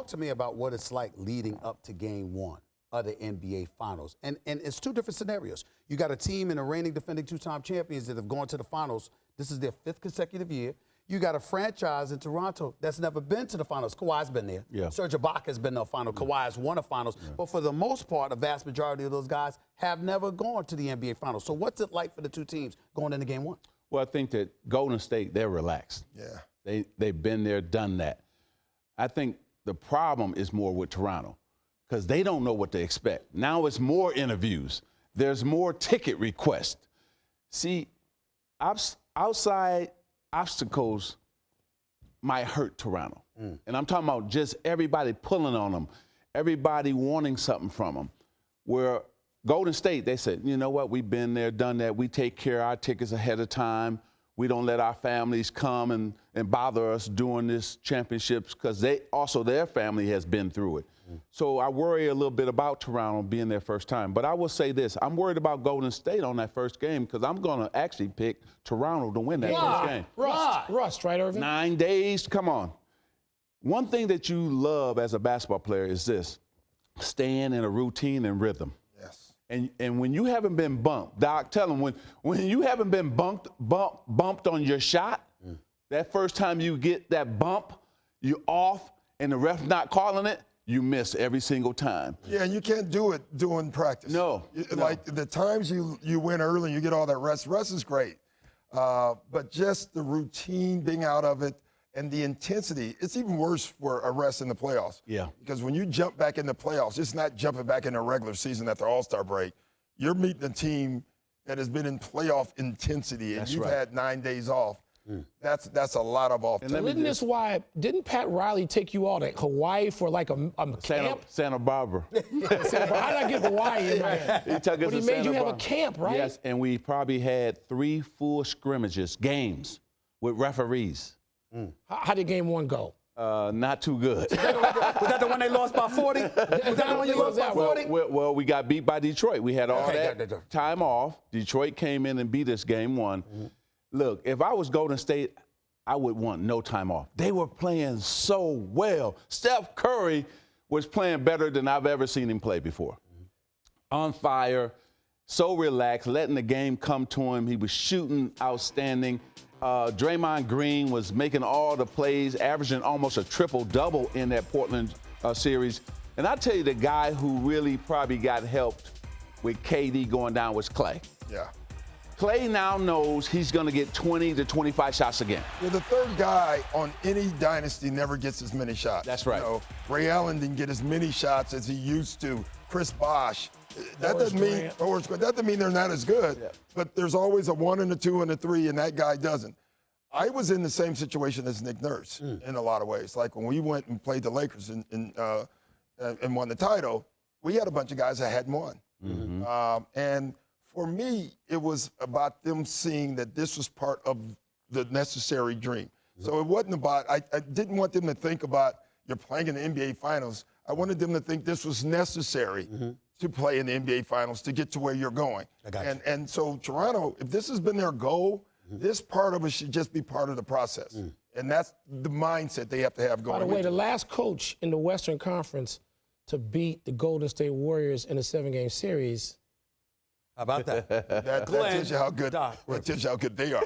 Talk to me about what it's like leading up to Game 1 of the NBA Finals. And it's two different scenarios. You got a team and a reigning defending two-time champions that have gone to the Finals. This is their 5th consecutive year. You got a franchise in Toronto that's never been to the Finals. Kawhi's been there. Yeah. Serge Ibaka's been to a Final. Kawhi has won a Finals. Yeah. But for the most part, a vast majority of those guys have never gone to the NBA Finals. So what's it like for the two teams going into Game 1? Well, I think that Golden State, they're relaxed. Yeah. They've been there, done that. I think the problem is more with Toronto because they don't know what to expect. Now it's more interviews. There's more ticket requests. See, outside obstacles might hurt Toronto. And I'm talking about just everybody pulling on them, everybody wanting something from them. Where Golden State, they said, you know what, we've been there, done that. We take care of our tickets ahead of time. We don't let our families come and bother us during this championships because their family has been through it. So I worry a little bit about Toronto being their first time. But I will say this, I'm worried about Golden State on that first game because I'm going to actually pick Toronto to win that first game. Rust, right, Irvin? 9 days, come on. One thing that you love as a basketball player is this, staying in a routine and rhythm. Yes. And when you haven't been bumped, Doc, tell them, when you haven't been bumped on your shot, that first time you get that bump, you're off and the ref's not calling it, you miss every single time. Yeah, and you can't do it during practice. No. Like the times you win early, you get all that rest. Rest is great. But just the routine, being out of it, and the intensity, it's even worse for a rest in the playoffs. Yeah. Because when you jump back in the playoffs, it's not jumping back in the regular season at the All-Star break. You're meeting a team that has been in playoff intensity, and you've had 9 days off. That's a lot of off. And isn't this why, didn't Pat Riley take you all to Hawaii for like a camp? Santa Barbara. How did I get Hawaii in there? But he made you have a camp, right? Yes, and we probably had 3 full scrimmages, games, with referees. How did Game 1 go? Not too good. Was that the one they lost by 40? Was that the one you lost by 40? Well, we got beat by Detroit. We had all that time off. Detroit came in and beat us Game 1. Look, if I was Golden State, I would want no time off. They were playing so well. Steph Curry was playing better than I've ever seen him play before. On fire, so relaxed, letting the game come to him. He was shooting outstanding. Draymond Green was making all the plays, averaging almost a triple-double in that Portland series. And I tell you, the guy who really probably got helped with KD going down was Clay. Yeah. Clay now knows he's going to get 20 to 25 shots again. Yeah, the third guy on any dynasty never gets as many shots. That's right. You know, Ray Allen didn't get as many shots as he used to. Chris Bosh. That doesn't mean they're not as good, but there's always a 1 and a 2 and a 3, and that guy doesn't. I was in the same situation as Nick Nurse in a lot of ways. Like when we went and played the Lakers and won the title, we had a bunch of guys that hadn't won. And for me, it was about them seeing that this was part of the necessary dream. So it wasn't about, I didn't want them to think about you're playing in the NBA Finals. I wanted them to think this was necessary to play in the NBA Finals to get to where you're going. And so Toronto, if this has been their goal, this part of it should just be part of the process. And that's the mindset they have to have going. By the way, the last coach in the Western Conference to beat the Golden State Warriors in a 7-game series. How about that? That tells you how good they are.